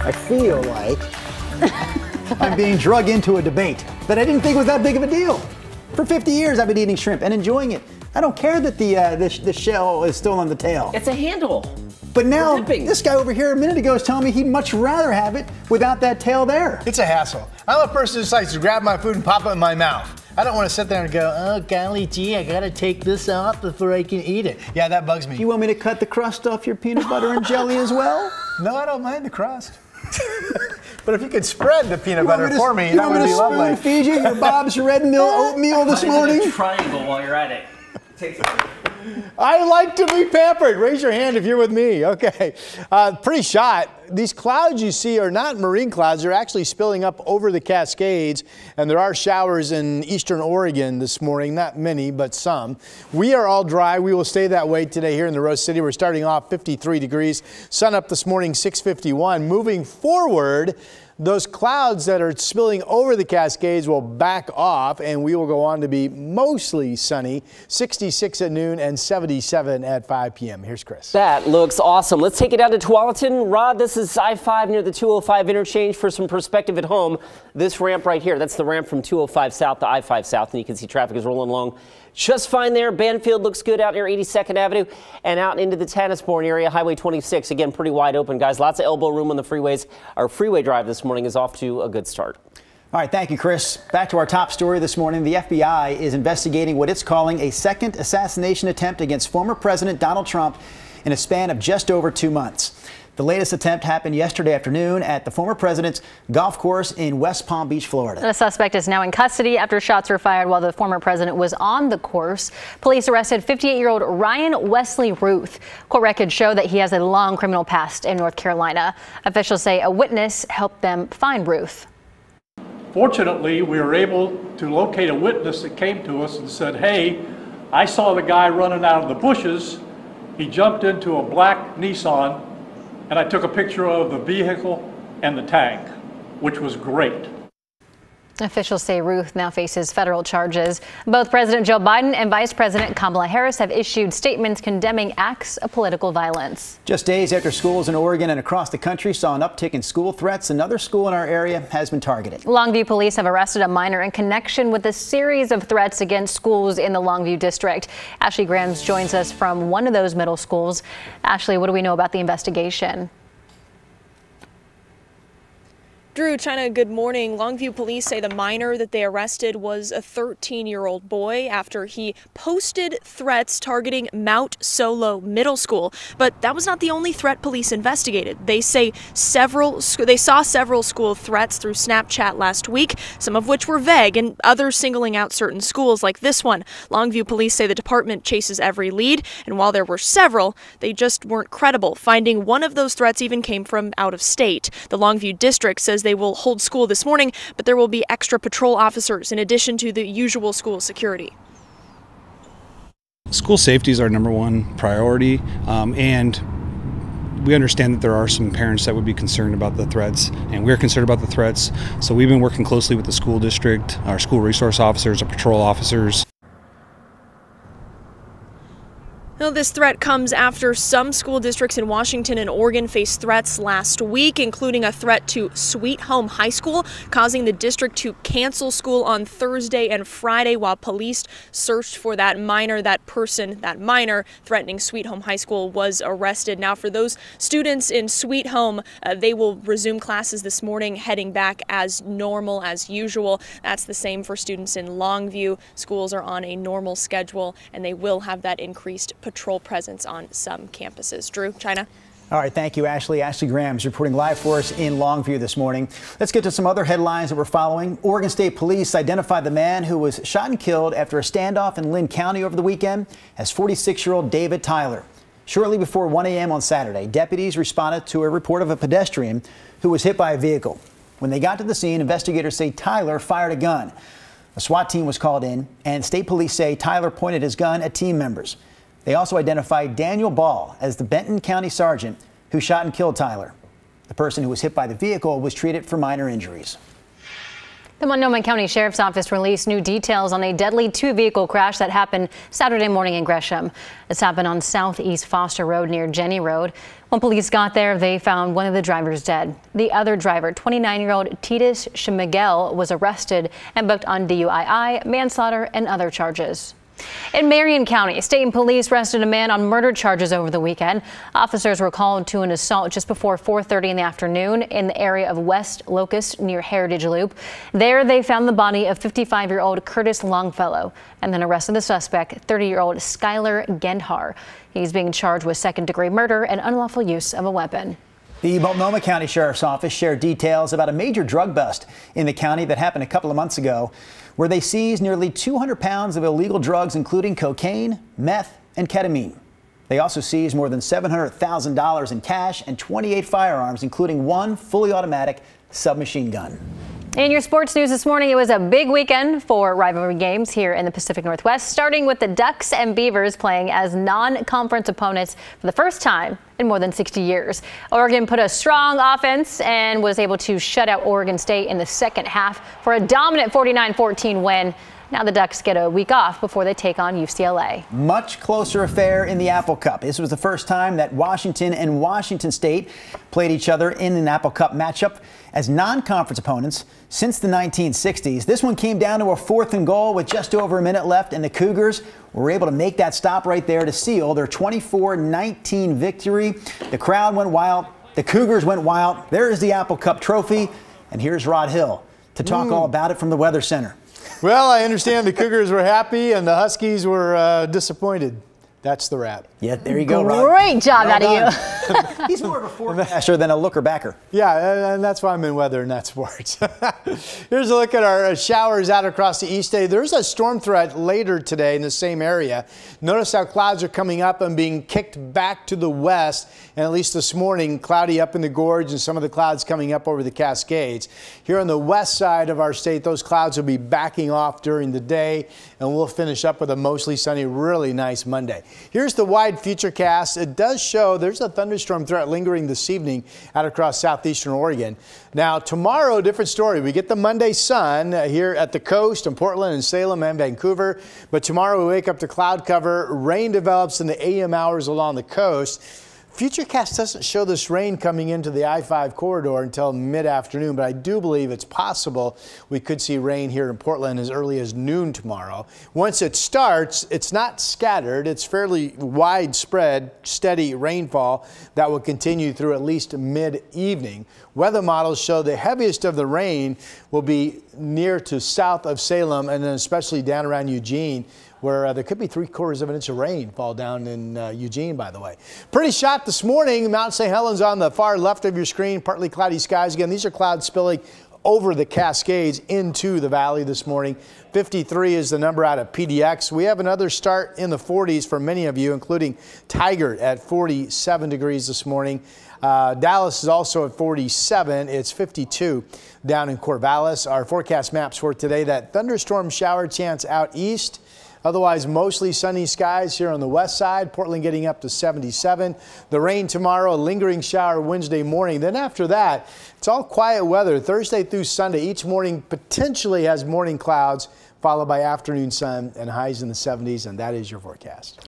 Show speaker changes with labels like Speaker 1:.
Speaker 1: I feel like I'm being drug into a debate that I didn't think was that big of a deal. For 50 years, I've been eating shrimp and enjoying it. I don't care that the shell is still on the tail.
Speaker 2: It's a handle.
Speaker 1: But now, this guy over here a minute ago was telling me he'd much rather have it without that tail there.
Speaker 3: It's a hassle. I'm a person who just likes to grab my food and pop it in my mouth. I don't want to sit there and go, oh, golly gee, I gotta take this off before I can eat it. Yeah, that bugs me.
Speaker 1: You want me to cut the crust off your peanut butter and jelly as well?
Speaker 3: No, I don't mind the crust. But if you could spread the peanut butter for me, that would be lovely.
Speaker 1: You feed you your Bob's Red Mill oatmeal this morning?
Speaker 2: Triangle while you're at it. Take it.
Speaker 3: I like to be pampered. Raise your hand if you're with me. Okay. Pretty shot. These clouds you see are not marine clouds. They're actually spilling up over the Cascades, and there are showers in eastern Oregon this morning. Not many, but some. We are all dry. We will stay that way today here in the Rose City. We're starting off 53 degrees. Sun up this morning, 651. Moving forward, those clouds that are spilling over the Cascades will back off, and we will go on to be mostly sunny, 66 at noon and 77 at 5 p.m. Here's Chris.
Speaker 2: That looks awesome. Let's take it down to Tualatin. Rod, this is I-5 near the 205 interchange. For some perspective at home, this ramp right here, that's the ramp from 205 south to I-5 south, and you can see traffic is rolling along just fine there. Banfield looks good out near 82nd Avenue and out into the Tannisbourne area. Highway 26, again, pretty wide open, guys. Lots of elbow room on the freeways. Our freeway drive this morning is off to a good start.
Speaker 1: All right, thank you, Chris. Back to our top story this morning. The FBI is investigating what it's calling a second assassination attempt against former President Donald Trump in a span of just over 2 months. The latest attempt happened yesterday afternoon at the former president's golf course in West Palm Beach, Florida.
Speaker 4: The suspect is now in custody after shots were fired while the former president was on the course. Police arrested 58-year-old Ryan Wesley Ruth. Court records show that he has a long criminal past in North Carolina. Officials say a witness helped them find Ruth.
Speaker 5: Fortunately, we were able to locate a witness that came to us and said, hey, I saw the guy running out of the bushes. He jumped into a black Nissan, and I took a picture of the vehicle and the tank, which was great.
Speaker 4: Officials say Ruth now faces federal charges. Both President Joe Biden and Vice President Kamala Harris have issued statements condemning acts of political violence.
Speaker 1: Just days after schools in Oregon and across the country saw an uptick in school threats, another school in our area has been targeted.
Speaker 4: Longview police have arrested a minor in connection with a series of threats against schools in the Longview district. Ashley Grams joins us from one of those middle schools. Ashley, what do we know about the investigation?
Speaker 6: Drew, China, good morning. Longview police say the minor that they arrested was a 13-year-old boy after he posted threats targeting Mount Solo Middle School. But that was not the only threat police investigated. They say they saw several school threats through Snapchat last week, some of which were vague and others singling out certain schools like this one. Longview police say the department chases every lead, and while there were several, they just weren't credible. Finding one of those threats even came from out of state. The Longview district says they will hold school this morning, but there will be extra patrol officers in addition to the usual school security.
Speaker 7: School safety is our number one priority, and we understand that there are some parents that would be concerned about the threats, and we're concerned about the threats. So we've been working closely with the school district, our school resource officers, our patrol officers.
Speaker 6: Now, this threat comes after some school districts in Washington and Oregon faced threats last week, including a threat to Sweet Home High School, causing the district to cancel school on Thursday and Friday while police searched for that minor. That minor threatening Sweet Home High School was arrested. Now, for those students in Sweet Home, they will resume classes this morning, heading back as normal as usual. That's the same for students in Longview. Schools are on a normal schedule, and they will have that increased patrol presence on some campuses. Drew, China.
Speaker 1: All right, thank you, Ashley. Ashley Grams reporting live for us in Longview this morning. Let's get to some other headlines that we're following. Oregon State Police identified the man who was shot and killed after a standoff in Lynn County over the weekend as 46-year-old David Tyler. Shortly before 1 a.m. on Saturday, deputies responded to a report of a pedestrian who was hit by a vehicle. When they got to the scene, investigators say Tyler fired a gun. A SWAT team was called in, and state police say Tyler pointed his gun at team members. They also identified Daniel Ball as the Benton County sergeant who shot and killed Tyler. The person who was hit by the vehicle was treated for minor injuries.
Speaker 4: The Multnomah County Sheriff's Office released new details on a deadly two-vehicle crash that happened Saturday morning in Gresham. This happened on Southeast Foster Road near Jenny Road. When police got there, they found one of the drivers dead. The other driver, 29-year-old Titus Schmigel, was arrested and booked on DUI, manslaughter, and other charges. In Marion County, state and police arrested a man on murder charges over the weekend. Officers were called to an assault just before 4:30 in the afternoon in the area of West Locust near Heritage Loop. There, they found the body of 55-year-old Curtis Longfellow and then arrested the suspect, 30-year-old Skylar Gendhar. He's being charged with second-degree murder and unlawful use of a weapon.
Speaker 1: The Multnomah County Sheriff's Office shared details about a major drug bust in the county that happened a couple of months ago, where they seized nearly 200 pounds of illegal drugs, including cocaine, meth, and ketamine. They also seized more than $700,000 in cash and 28 firearms, including one fully automatic submachine gun.
Speaker 4: In your sports news this morning, it was a big weekend for rivalry games here in the Pacific Northwest, starting with the Ducks and Beavers playing as non-conference opponents for the first time in more than 60 years. Oregon put a strong offense and was able to shut out Oregon State in the second half for a dominant 49-14 win. Now the Ducks get a week off before they take on UCLA.
Speaker 1: Much closer affair in the Apple Cup. This was the first time that Washington and Washington State played each other in an Apple Cup matchup as non-conference opponents since the 1960s. This one came down to a 4th and goal with just over a minute left, and the Cougars were able to make that stop right there to seal their 24-19 victory. The crowd went wild. The Cougars went wild. There is the Apple Cup trophy, and here's Rod Hill to talk all about it from the Weather Center.
Speaker 3: Well, I understand the Cougars were happy and the Huskies were disappointed. That's the wrap.
Speaker 1: Yeah, there you go, Rod.
Speaker 4: Great job out of you.
Speaker 1: He's more of a forecaster than a looker-backer.
Speaker 3: Yeah, and that's why I'm in weather and not sports. Here's a look at our showers out across the east day. There's a storm threat later today in the same area. Notice how clouds are coming up and being kicked back to the west. And at least this morning, cloudy up in the gorge and some of the clouds coming up over the Cascades. Here on the west side of our state, those clouds will be backing off during the day, and we'll finish up with a mostly sunny, really nice Monday. Here's the wide futurecast. It does show there's a thunderstorm threat lingering this evening out across southeastern Oregon. Now, tomorrow, different story. We get the Monday sun here at the coast in Portland and Salem and Vancouver. But tomorrow we wake up to cloud cover. Rain develops in the AM hours along the coast. Futurecast doesn't show this rain coming into the I-5 corridor until mid-afternoon, but I do believe it's possible we could see rain here in Portland as early as noon tomorrow. Once it starts, it's not scattered. It's fairly widespread, steady rainfall that will continue through at least mid-evening. Weather models show the heaviest of the rain will be near to south of Salem and then especially down around Eugene, where there could be 3/4 of an inch of rain fall down in Eugene, by the way. Pretty shot this morning. Mount St. Helens on the far left of your screen, partly cloudy skies. Again, these are clouds spilling over the Cascades into the valley this morning. 53 is the number out of PDX. We have another start in the 40s for many of you, including Tigard at 47 degrees this morning. Dallas is also at 47. It's 52 down in Corvallis. Our forecast maps for today, that thunderstorm shower chance out east. Otherwise, mostly sunny skies here on the west side. Portland getting up to 77. The rain tomorrow, a lingering shower Wednesday morning. Then after that, it's all quiet weather Thursday through Sunday. Each morning potentially has morning clouds, followed by afternoon sun and highs in the 70s. And that is your forecast.